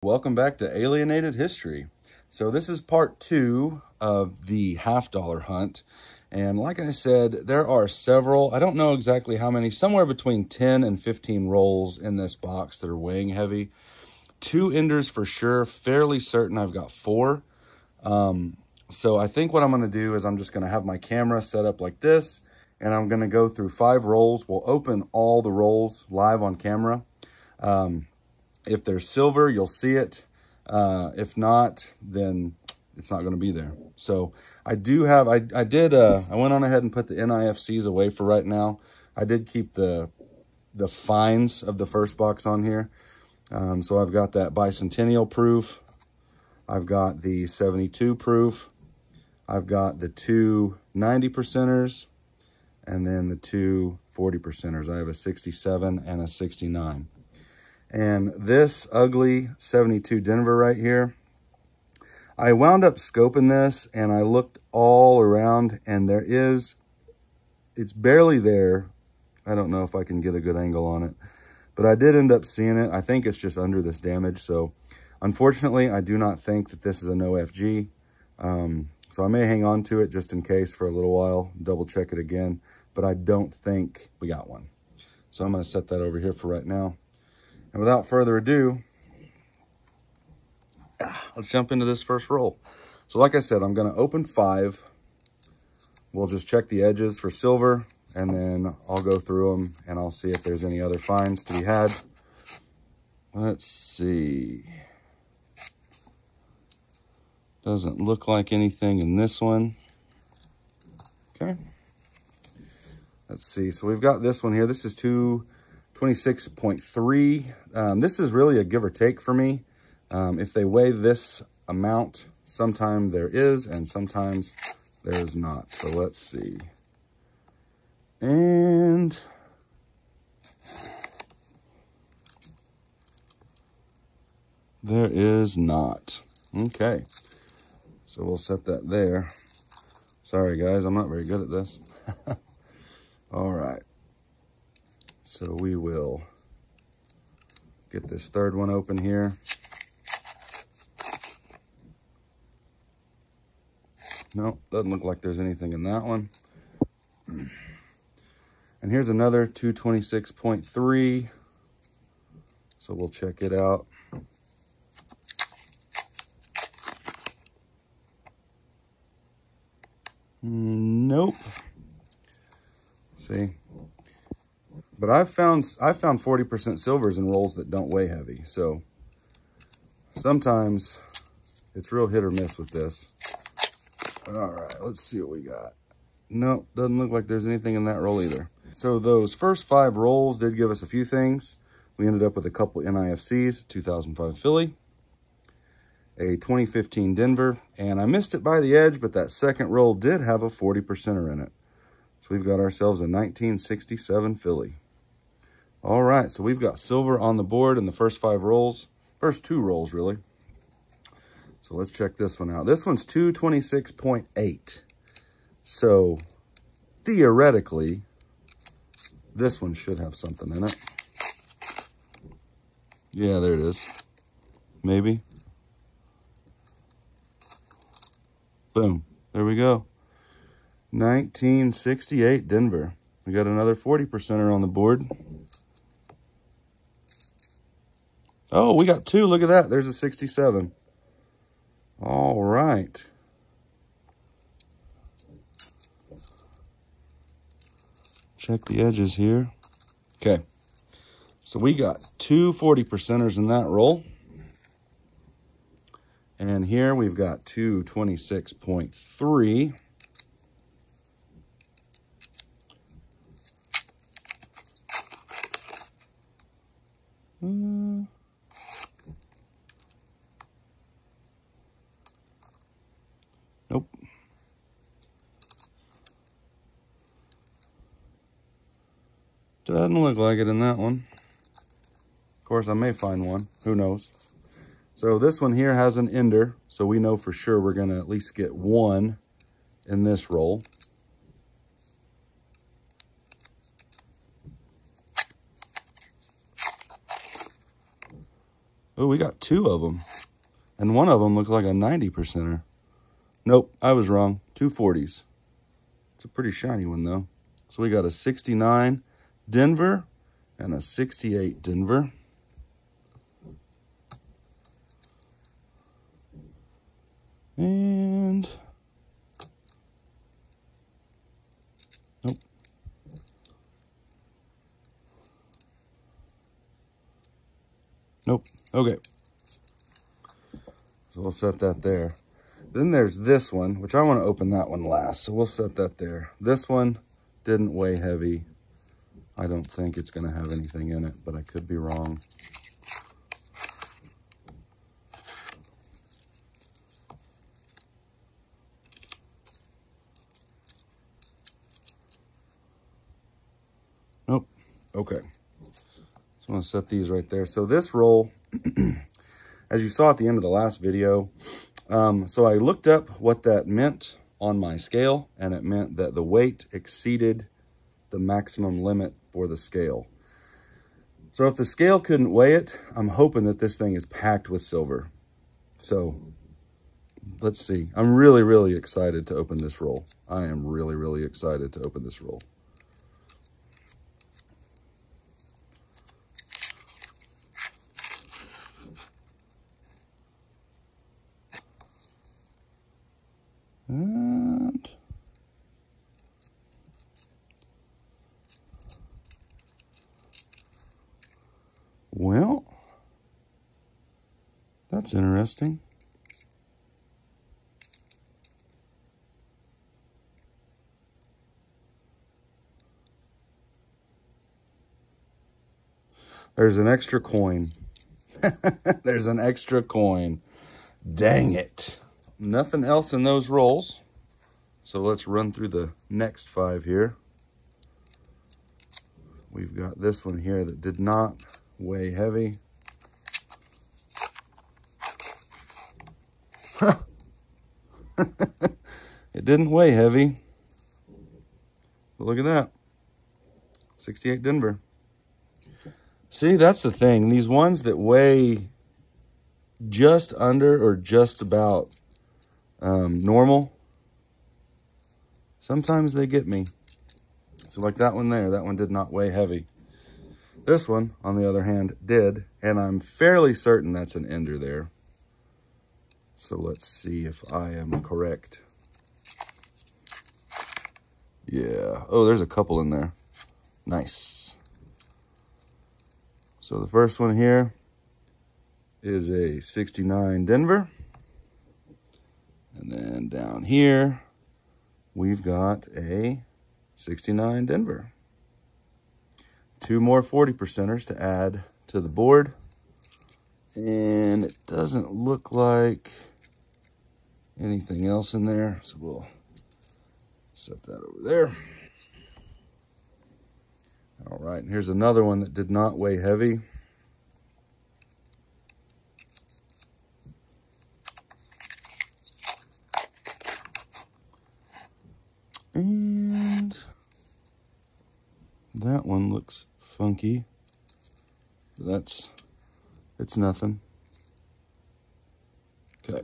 Welcome back to Alienated History. So this is part 2 of the $50 hunt. And like I said, there are several, I don't know exactly how many, somewhere between 10 and 15 rolls in this box that are weighing heavy. 2 enders for sure, fairly certain I've got 4. So I think what I'm going to do is I'm just going to have my camera set up like this, and I'm going to go through 5 rolls. We'll open all the rolls live on camera. If there's silver, you'll see it. If not, then it's not going to be there. So I do have, I went on ahead and put the NIFCs away for right now. I did keep the fines of the first box on here. So I've got that bicentennial proof. I've got the 72 proof. I've got the 2 90%ers and then the 2 40%ers. I have a 67 and a 69. And this ugly 72 Denver right here, I wound up scoping this and I looked all around and it's barely there. I don't know if I can get a good angle on it, but I did end up seeing it. I think it's just under this damage. So unfortunately, I do not think that this is an OFG. So I may hang on to it just in case for a little while, double check it again, but I don't think we got one. So I'm going to set that over here for right now. And without further ado, let's jump into this first roll. So like I said, I'm going to open 5. We'll just check the edges for silver, and then I'll go through them, and I'll see if there's any other finds to be had. Let's see. Doesn't look like anything in this one. Okay. Let's see. So we've got this one here. This is 226.3. This is really a give or take for me. If they weigh this amount, sometime there is and sometimes there is not. So let's see. And there is not. Okay. So we'll set that there. Sorry guys, I'm not very good at this. All right. So we will get this third one open here. Nope, doesn't look like there's anything in that one. And here's another 226.3. So we'll check it out. Nope. See? But I found 40% silvers in rolls that don't weigh heavy. So sometimes it's real hit or miss with this. All right, let's see what we got. Nope, doesn't look like there's anything in that roll either. So those first 5 rolls did give us a few things. We ended up with a couple NIFCs, 2005 Philly, a 2015 Denver, and I missed it by the edge, but that second roll did have a 40%er in it. So we've got ourselves a 1967 Philly. All right, so we've got silver on the board in the first 5 rolls, first 2 rolls really. So let's check this one out. This one's 226.8. So theoretically, this one should have something in it. Yeah, there it is. Maybe. Boom. There we go. 1968 Denver. We got another 40%er on the board. Oh, we got 2. Look at that. There's a 67. All right. Check the edges here. Okay. So we got 2 40%ers in that roll. And here we've got 226.3. Nope. Doesn't look like it in that one. Of course, I may find one. Who knows? So this one here has an ender, so we know for sure we're going to at least get 1 in this roll. Oh, we got 2 of them. And one of them looks like a 90%er. Nope, I was wrong. 2 40s. It's a pretty shiny one, though. So we got a 69 Denver and a 68 Denver. And nope. Nope. Okay. So we'll set that there. Then there's this one, which I want to open that one last. So we'll set that there. This one didn't weigh heavy. I don't think it's going to have anything in it, but I could be wrong. Nope. Okay. So I'm going to set these right there. So this roll, as you saw at the end of the last video, so I looked up what that meant on my scale, and it meant that the weight exceeded the maximum limit for the scale. So if the scale couldn't weigh it, I'm hoping that this thing is packed with silver. So let's see. I'm really, really excited to open this roll. I am really, really excited to open this roll. And well, that's interesting. There's an extra coin. There's an extra coin. Dang it. Nothing else in those rolls. So let's run through the next 5 here. We've got this one here that did not weigh heavy. It didn't weigh heavy. But look at that. 68 Denver. See, that's the thing. These ones that weigh just under or just about normal, sometimes they get me. So like that one there, that one did not weigh heavy. This one, on the other hand, did, and I'm fairly certain that's an ender there. So let's see if I am correct. Yeah. Oh, there's a couple in there. Nice. So the first one here is a 69 Denver. And then down here, we've got a 69 Denver. 2 more 40%ers to add to the board. And it doesn't look like anything else in there. So we'll set that over there. All right, and here's another one that did not weigh heavy. And that one looks funky. It's nothing. Okay.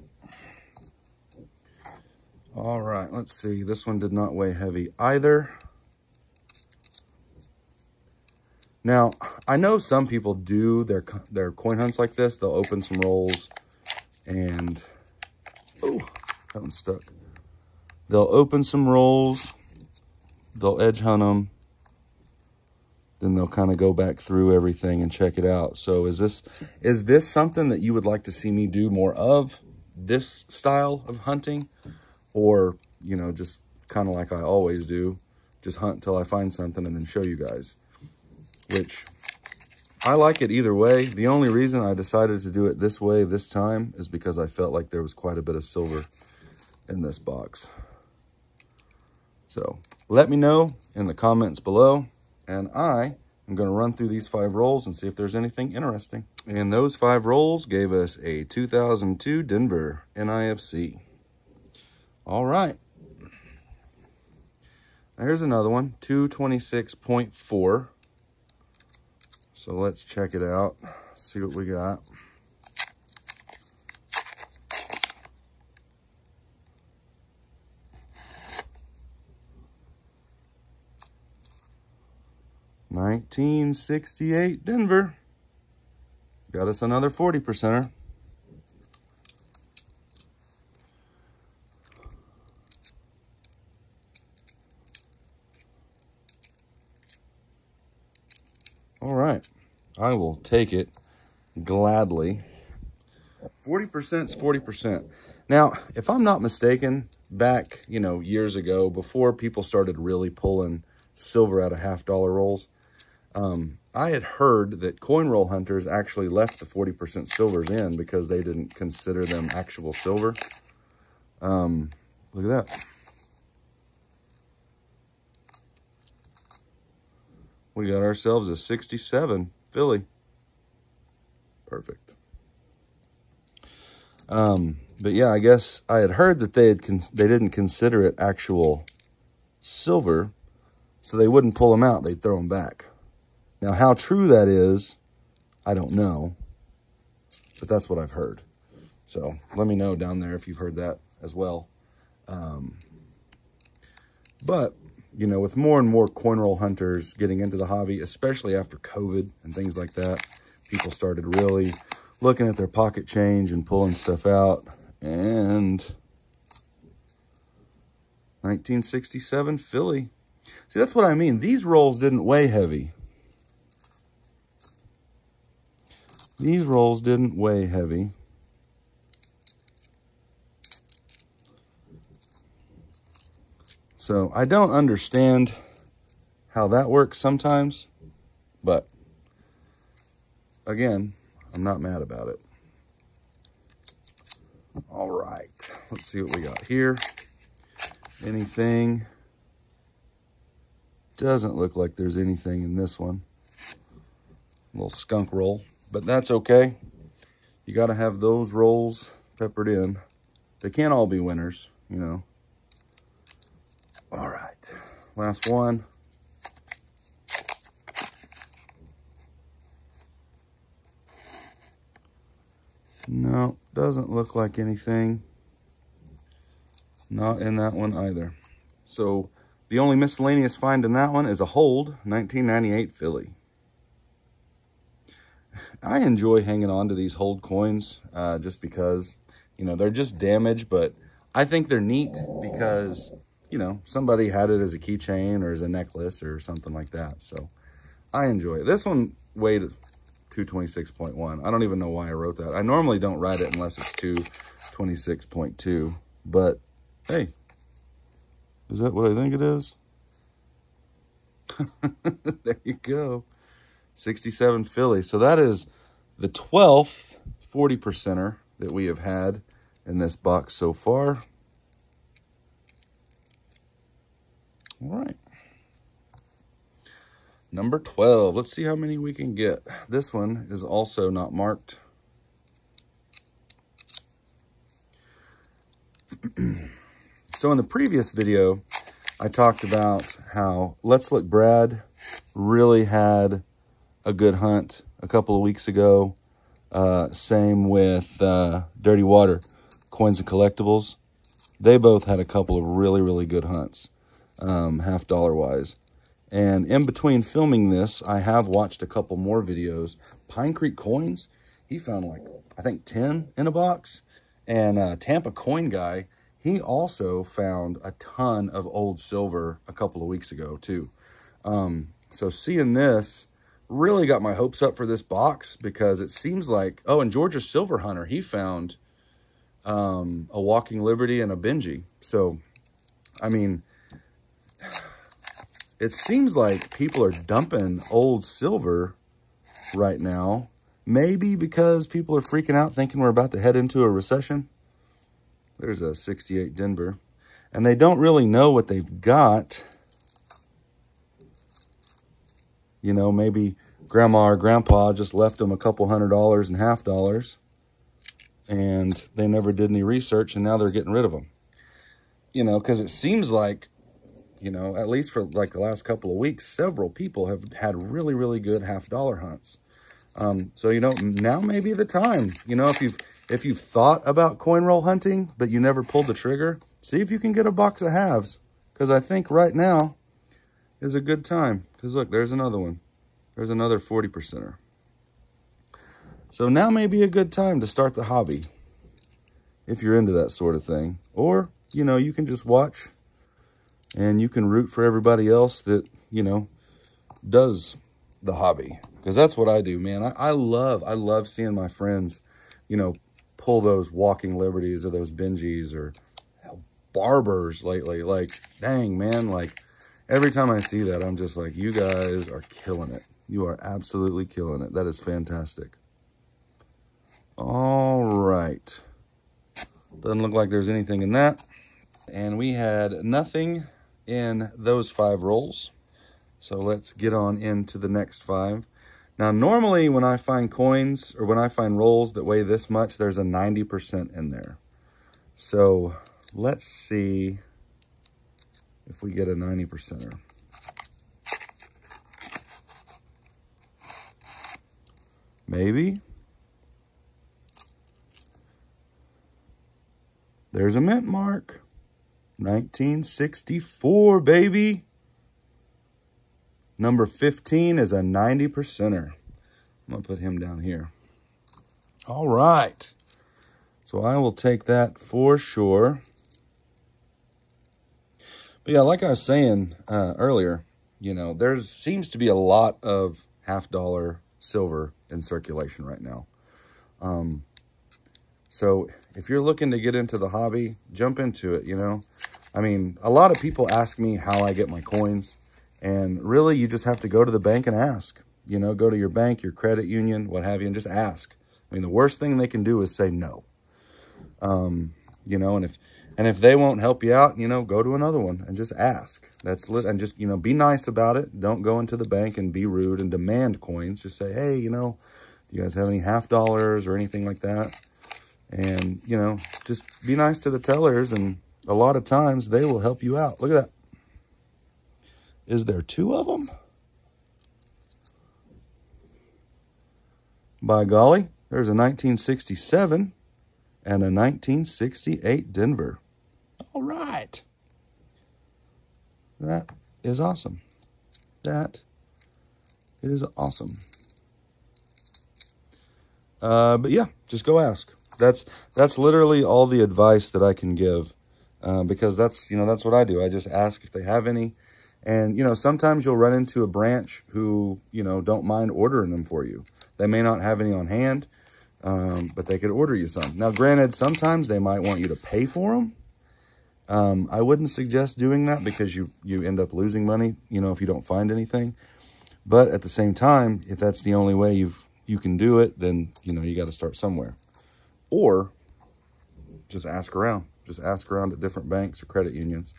All right, let's see. This one did not weigh heavy either. Now, I know some people do their coin hunts like this. They'll open some rolls and, oh, that one's stuck. They'll open some rolls, they'll edge hunt them, then they'll kind of go back through everything and check it out. So is this something that you would like to see me do more of, this style of hunting? Or, you know, just kind of like I always do, just hunt till I find something and then show you guys? Which, I like it either way. The only reason I decided to do it this way this time is because I felt like there was quite a bit of silver in this box. So let me know in the comments below, and I am going to run through these 5 rolls and see if there's anything interesting. And those 5 rolls gave us a 2002 Denver NIFC. All right. Now here's another one, 226.4. So let's check it out, see what we got. 1968 Denver. Got us another 40%er. All right, I will take it gladly. 40% is 40%. Now, if I'm not mistaken, back, years ago, before people started really pulling silver out of $half-dollar rolls, I had heard that coin roll hunters actually left the 40% silvers in because they didn't consider them actual silver. Look at that. We got ourselves a 67 Philly. Perfect. But yeah, I guess I had heard that they didn't consider it actual silver, so they wouldn't pull them out. They'd throw them back. Now, how true that is, I don't know, but that's what I've heard. So let me know down there if you've heard that as well. But, with more and more coin roll hunters getting into the hobby, especially after COVID and things like that, people started really looking at their pocket change and pulling stuff out. And 1967 Philly. See, that's what I mean. These rolls didn't weigh heavy. These rolls didn't weigh heavy. So I don't understand how that works sometimes, but again, I'm not mad about it. All right, let's see what we got here. Anything? Doesn't look like there's anything in this one. A little skunk roll, but that's okay. You got to have those rolls peppered in. They can't all be winners, All right, last one. No, doesn't look like anything. Not in that one either. So the only miscellaneous find in that one is a hold, 1998 Philly. I enjoy hanging on to these hold coins just because, they're just damaged, but I think they're neat because, somebody had it as a keychain or as a necklace or something like that. So I enjoy it. This one weighed 226.1. I don't even know why I wrote that. I normally don't write it unless it's 226.2, but hey, is that what I think it is? There you go. 67 Philly. So that is the 12th 40%er that we have had in this box so far. All right. Number 12. Let's see how many we can get. This one is also not marked. So in the previous video, I talked about how Let's Look Brad really had a good hunt a couple of weeks ago. Same with Dirty Water Coins and Collectibles. They both had a couple of really, really good hunts, $half-dollar wise. And in between filming this, I have watched a couple more videos. Pine Creek Coins, he found I think 10 in a box. And Tampa Coin Guy, he also found a ton of old silver a couple of weeks ago too. So seeing this really got my hopes up for this box because it seems like, oh, and Georgia Silver Hunter, he found a Walking Liberty and a Benji. So, I mean, it seems like people are dumping old silver right now. Maybe because people are freaking out thinking we're about to head into a recession. There's a 68 Denver. And they don't really know what they've got. Maybe grandma or grandpa just left them a couple $100 and $half-dollars. And they never did any research and now they're getting rid of them. Because it seems like, at least for the last couple of weeks, several people have had really, really good $half-dollar hunts. So, now may be the time, if you've thought about coin roll hunting, but you never pulled the trigger, see if you can get a box of halves. Because I think right now is a good time. Because look, there's another one. There's another 40%er. So now may be a good time to start the hobby if you're into that sort of thing. Or, you know, you can just watch and you can root for everybody else that, you know, does the hobby. Because that's what I do, man. I love seeing my friends, you know, pull those walking liberties or those Benjis or barbers lately. Like, dang, man, like every time I see that, I'm just like, you guys are killing it. You are absolutely killing it. That is fantastic. All right. Doesn't look like there's anything in that. And we had nothing in those 5 rolls. So let's get on into the next 5. Now, normally when I find coins or when I find rolls that weigh this much, there's a 90% in there. So let's see if we get a 90%er. Maybe. There's a mint mark. 1964, baby. Number 15 is a 90%er. I'm going to put him down here. All right. So I will take that for sure. But yeah, like I was saying earlier, you know, there seems to be a lot of $50 silver in circulation right now. So if you're looking to get into the hobby, jump into it, you know. I mean, a lot of people ask me how I get my coins. And really, you just have to go to the bank and ask. You know, go to your bank, your credit union, what have you, and just ask. I mean, the worst thing they can do is say no. You know, and if they won't help you out, you know, go to another one and just ask. And just, you know, be nice about it. Don't go into the bank and be rude and demand coins. Just say, hey, you know, do you guys have any $50 or anything like that? And, you know, just be nice to the tellers, and a lot of times they will help you out. Look at that. Is there 2 of them? By golly, there's a 1967 and a 1968 Denver. All right. That is awesome. That is awesome. But yeah, just go ask. That's literally all the advice that I can give, because that's what I do. I just ask if they have any. And, you know, sometimes you'll run into a branch who, you know, don't mind ordering them for you. They may not have any on hand, but they could order you some. Now, granted, sometimes they might want you to pay for them. I wouldn't suggest doing that because you end up losing money, you know, if you don't find anything. But at the same time, if that's the only way you can do it, then, you know, you got to start somewhere. Or just ask around. Just ask around at different banks or credit unions.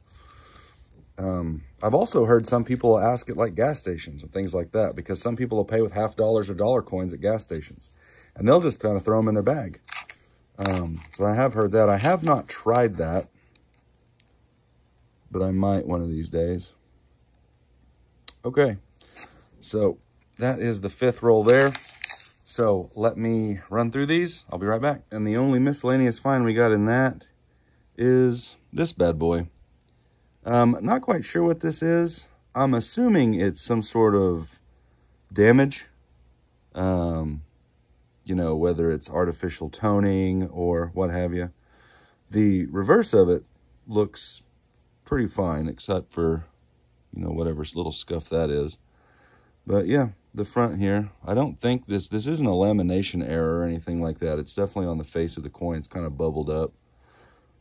I've also heard some people ask at like gas stations and things like that, because some people will pay with $50 or dollar coins at gas stations, and they'll just kind of throw them in their bag. So I have heard that. I have not tried that, but I might one of these days. Okay, so that is the 5th roll there. So let me run through these. I'll be right back. And the only miscellaneous find we got in that is this bad boy. Not quite sure what this is. I'm assuming it's some sort of damage. You know, whether it's artificial toning or what have you. The reverse of it looks pretty fine, except for, you know, whatever little scuff that is. But yeah, the front here, I don't think this isn't a lamination error or anything like that. It's definitely on the face of the coin. It's kind of bubbled up.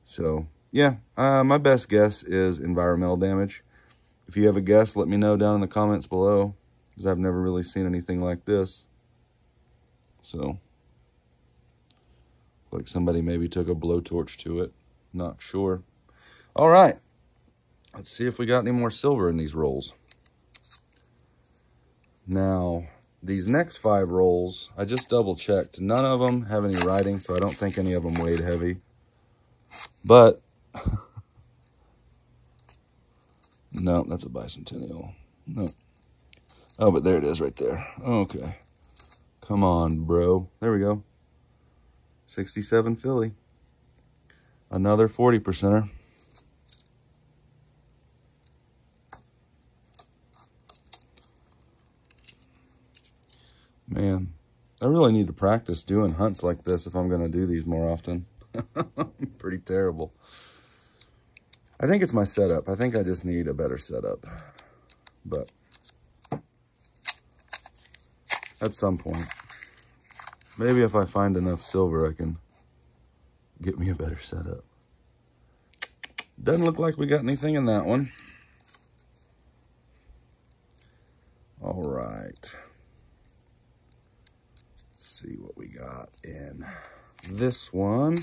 So yeah, my best guess is environmental damage. If you have a guess, let me know down in the comments below, because I've never really seen anything like this. So, like somebody maybe took a blowtorch to it. Not sure. All right, let's see if we got any more silver in these rolls. Now, these next 5 rolls, I just double checked. None of them have any writing, so I don't think any of them weighed heavy. But no, that's a bicentennial. No. Oh, but there it is right there. Okay. Come on, bro. There we go. 67 Philly. Another 40%er. Man, I really need to practice doing hunts like this if I'm going to do these more often. Pretty terrible. I think it's my setup. I think I just need a better setup. But at some point, maybe if I find enough silver, I can get me a better setup. Doesn't look like we got anything in that one. All right. See what we got in this one.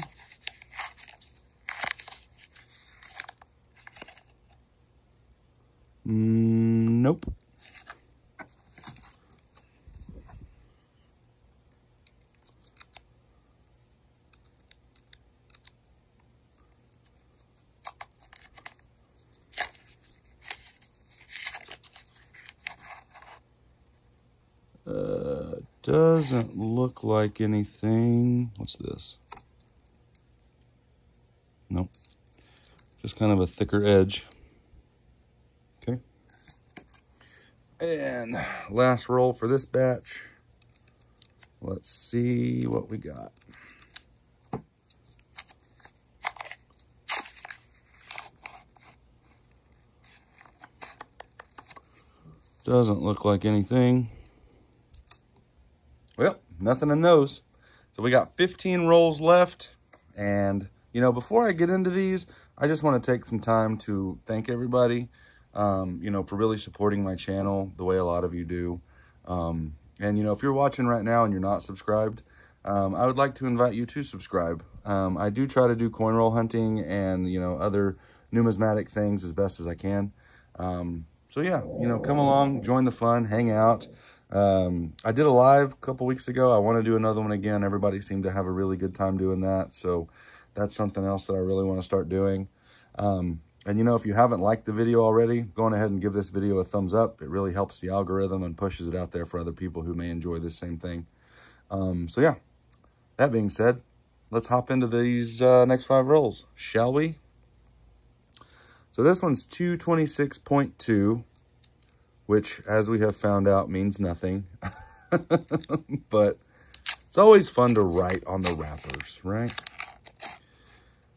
Nope. Doesn't look like anything. What's this? Nope. Just kind of a thicker edge. Okay. And last roll for this batch. Let's see what we got. Doesn't look like anything. Well, nothing in those. So we got 15 rolls left. And, you know, before I get into these, I just want to take some time to thank everybody, you know, for really supporting my channel the way a lot of you do. And, you know, if you're watching right now and you're not subscribed, I would like to invite you to subscribe. I do try to do coin roll hunting and, you know, other numismatic things as best as I can. So, yeah, you know, come along, join the fun, hang out. I did a live a couple weeks ago. I want to do another one again. Everybody seemed to have a really good time doing that. So that's something else that I really want to start doing. And, you know, if you haven't liked the video already, go on ahead and give this video a thumbs up. It really helps the algorithm and pushes it out there for other people who may enjoy the same thing. So, yeah, that being said, let's hop into these next 5 rolls, shall we? So this one's 226.2. which, as we have found out, means nothing. But it's always fun to write on the wrappers, right?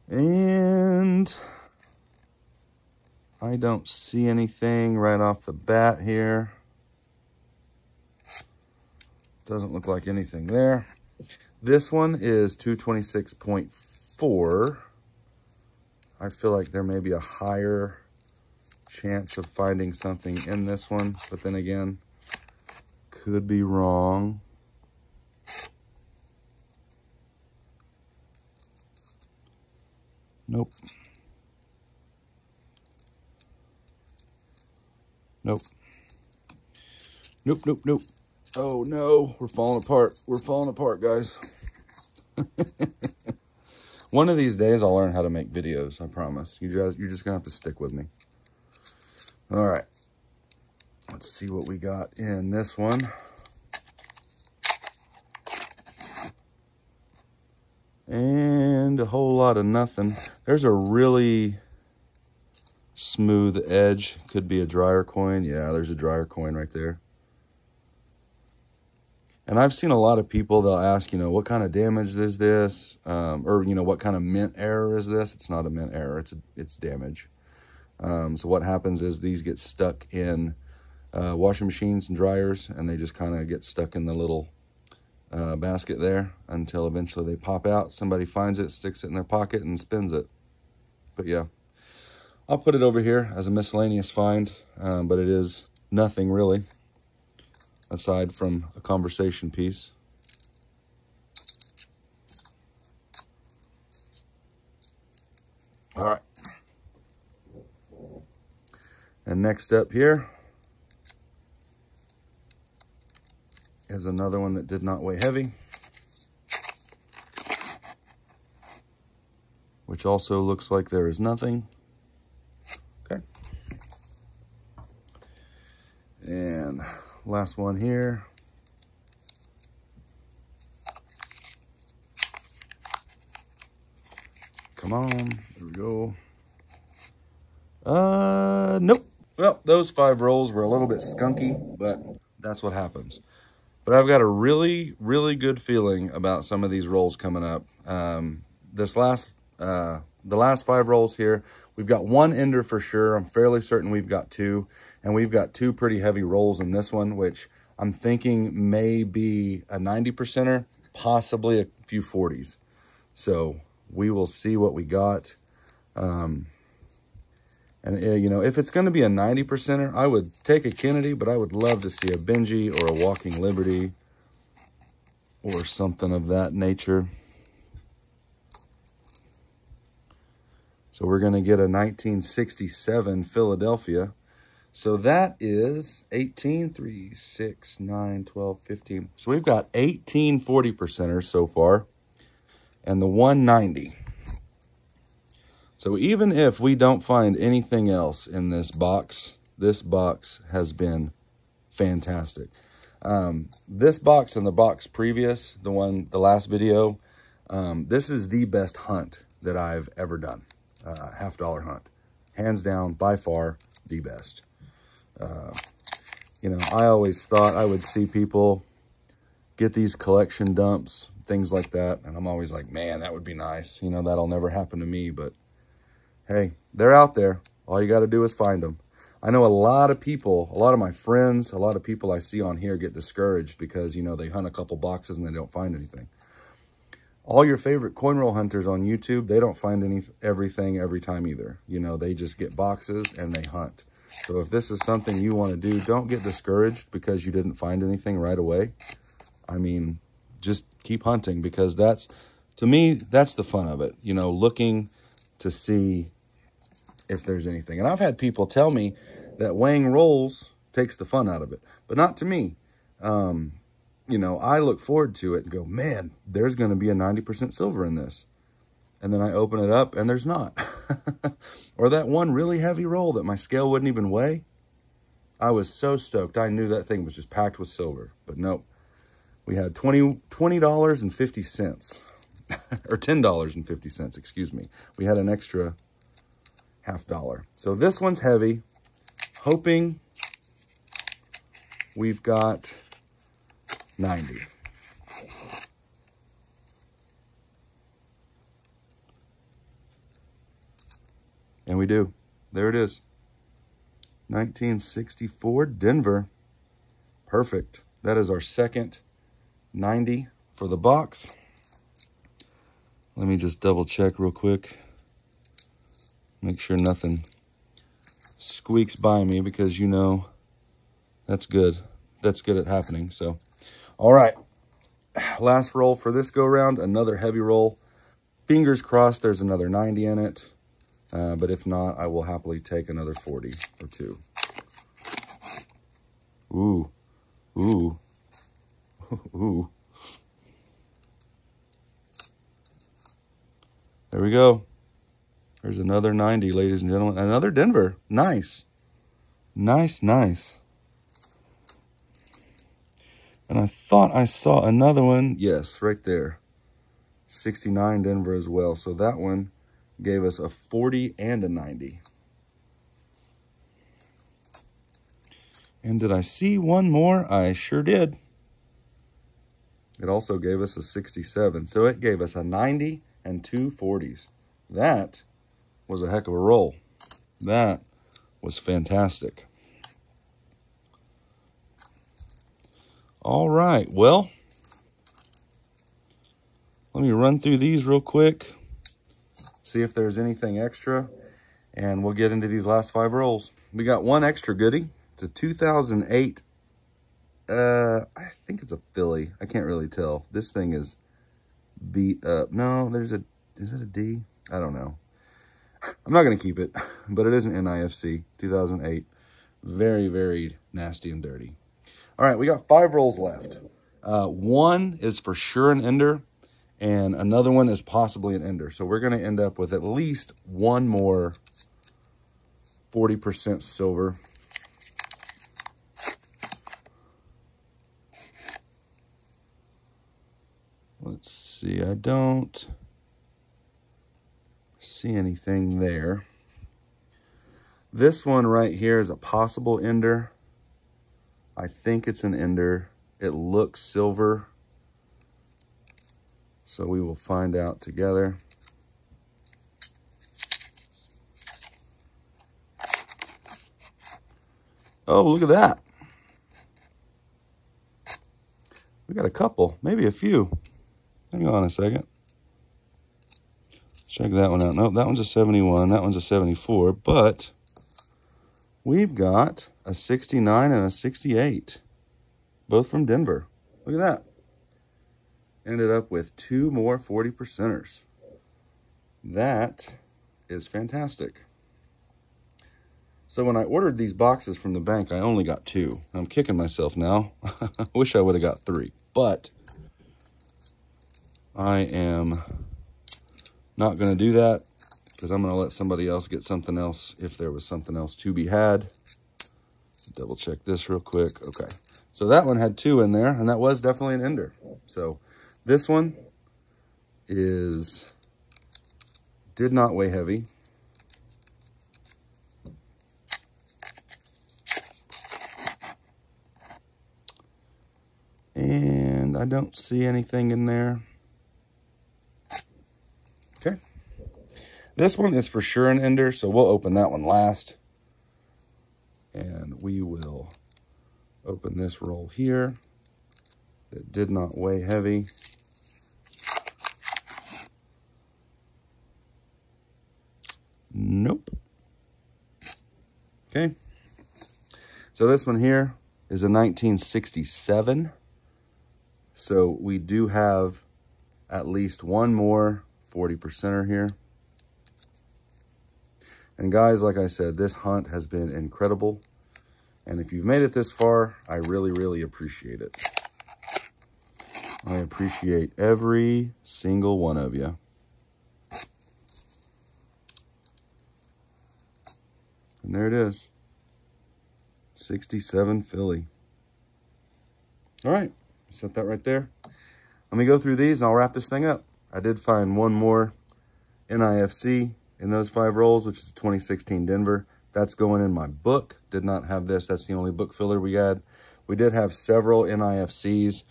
And I don't see anything right off the bat here. Doesn't look like anything there. This one is 226.4. I feel like there may be a higher chance of finding something in this one, but then again, could be wrong. Nope. Nope. Nope, nope, nope. Oh no, we're falling apart. We're falling apart, guys. One of these days I'll learn how to make videos, I promise. You're just gonna have to stick with me. All right, let's see what we got in this one. And a whole lot of nothing. There's a really smooth edge. Could be a dryer coin. Yeah, there's a dryer coin right there. And I've seen a lot of people, they'll ask, you know, what kind of damage is this? Or, you know, what kind of mint error is this? It's not a mint error, it's damage. So what happens is these get stuck in washing machines and dryers, and they just kind of get stuck in the little basket there until eventually they pop out. Somebody finds it, sticks it in their pocket, and spins it. But yeah, I'll put it over here as a miscellaneous find, but it is nothing really, aside from a conversation piece. All right. And next up here is another one that did not weigh heavy, which also looks like there is nothing. Okay. And last one here. Come on, there we go. Nope. Well, those 5 rolls were a little bit skunky, but that's what happens. But I've got a really, really good feeling about some of these rolls coming up. The last 5 rolls here, we've got 1 ender for sure. I'm fairly certain we've got 2. And we've got 2 pretty heavy rolls in this one, which I'm thinking may be a 90%er, possibly a few 40s. So we will see what we got. And, you know, if it's going to be a 90%er, I would take a Kennedy, but I would love to see a Benji or a Walking Liberty or something of that nature. So we're going to get a 1967 Philadelphia. So that is 18, 3, 6, 9, 12, 15. So we've got 18 40%ers so far and the 190. So even if we don't find anything else in this box has been fantastic. This box and the box previous, the last video, this is the best hunt that I've ever done. $50 hunt. Hands down, by far, the best. You know, I always thought I would see people get these collection dumps, things like that, and I'm always like, man, that would be nice. You know, that'll never happen to me, but hey, they're out there. All you got to do is find them. I know a lot of people, a lot of my friends, a lot of people I see on here get discouraged because, you know, they hunt a couple boxes and they don't find anything. All your favorite coin roll hunters on YouTube, they don't find everything every time either. You know, they just get boxes and they hunt. So if this is something you want to do, don't get discouraged because you didn't find anything right away. I mean, just keep hunting, because that's, to me, that's the fun of it. You know, looking to see if there's anything. And I've had people tell me that weighing rolls takes the fun out of it, but not to me. You know, I look forward to it and go, man, there's going to be a 90% silver in this. And then I open it up and there's not. Or that one really heavy roll that my scale wouldn't even weigh. I was so stoked. I knew that thing was just packed with silver, but nope. We had $20.50 or $10.50, excuse me. We had an extra $50. So this one's heavy. Hoping we've got 90. And we do. There it is. 1964 Denver. Perfect. That is our second 90 for the box. Let me just double check real quick. Make sure nothing squeaks by me, because you know that's good. That's good at happening. So, all right. Last roll for this go round. Another heavy roll. Fingers crossed there's another 90 in it. But if not, I will happily take another 40 or 2. Ooh. Ooh. Ooh. There we go. There's another 90, ladies and gentlemen. Another Denver. Nice. Nice, nice. And I thought I saw another one. Yes, right there. 69 Denver as well. So that one gave us a 40 and a 90. And did I see one more? I sure did. It also gave us a 67. So it gave us a 90 and 2 40s. That was a heck of a roll. That was fantastic. All right, well, let me run through these real quick, see if there's anything extra, and we'll get into these last 5 rolls. We got one extra goodie. It's a 2008, I think it's a Philly. I can't really tell. This thing is beat up. No, is it a D? I don't know. I'm not going to keep it, but it is an NIFC 2008. Very, very nasty and dirty. All right, we got 5 rolls left. One is for sure an ender, and another one is possibly an ender. So we're going to end up with at least one more 40% silver. Let's see, I don't see anything there. This one right here is a possible ender. I think it's an ender. It looks silver, so we will find out together. Oh, look at that. We got a couple, maybe a few. Hang on a second. Check that one out. Nope, that one's a 71. That one's a 74. But we've got a 69 and a 68. Both from Denver. Look at that. Ended up with 2 more 40%ers. That is fantastic. So when I ordered these boxes from the bank, I only got 2. I'm kicking myself now. I wish I would have got 3. But I am not going to do that because I'm going to let somebody else get something else if there was something else to be had. Double check this real quick. Okay. So that one had 2 in there, and that was definitely an ender. So this one did not weigh heavy. And I don't see anything in there. Okay. This one is for sure an ender, so we'll open that one last. And we will open this roll here that did not weigh heavy. Nope. Okay. So this one here is a 1967. So we do have at least one more 40%er here. And guys, like I said, this hunt has been incredible. And if you've made it this far, I really, really appreciate it. I appreciate every single one of you. And there it is. 67 Philly. All right. Set that right there. Let me go through these and I'll wrap this thing up. I did find one more NIFC in those 5 rolls, which is 2016 Denver. That's going in my book. Did not have this. That's the only book filler we had. We did have several NIFCs,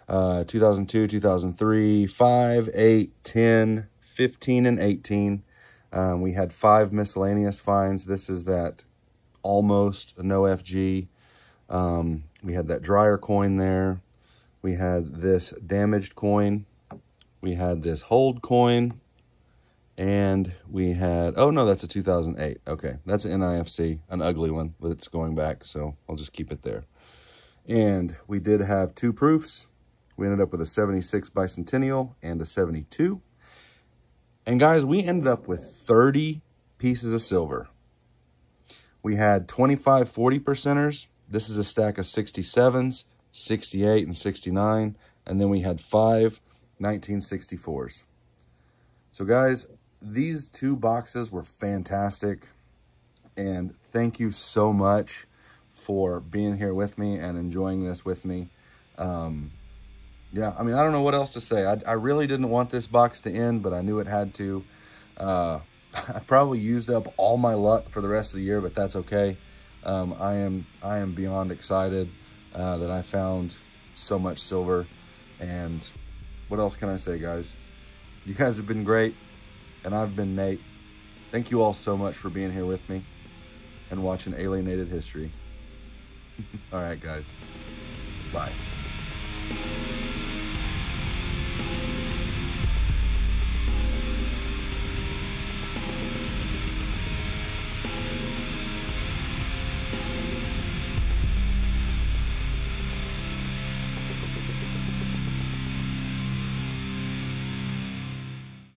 2002, 2003, 5, 8, 10, 15, and 18. We had 5 miscellaneous finds. This is that almost no FG. We had that dryer coin there. We had this damaged coin. We had this hold coin. And we had, oh no, that's a 2008. Okay, that's an NIFC, an ugly one, but it's going back, so I'll just keep it there. And we did have 2 proofs. We ended up with a 76 Bicentennial and a 72. And guys, we ended up with 30 pieces of silver. We had 25 40%ers. This is a stack of 67s, 68 and 69. And then we had 5 1964s. So guys, these 2 boxes were fantastic. And thank you so much for being here with me and enjoying this with me. Yeah, I mean, I don't know what else to say. I really didn't want this box to end, but I knew it had to. I probably used up all my luck for the rest of the year, but that's okay. I am beyond excited that I found so much silver. And what else can I say, guys? You guys have been great, and I've been Nate. Thank you all so much for being here with me and watching Alienated History. All right, guys. Bye.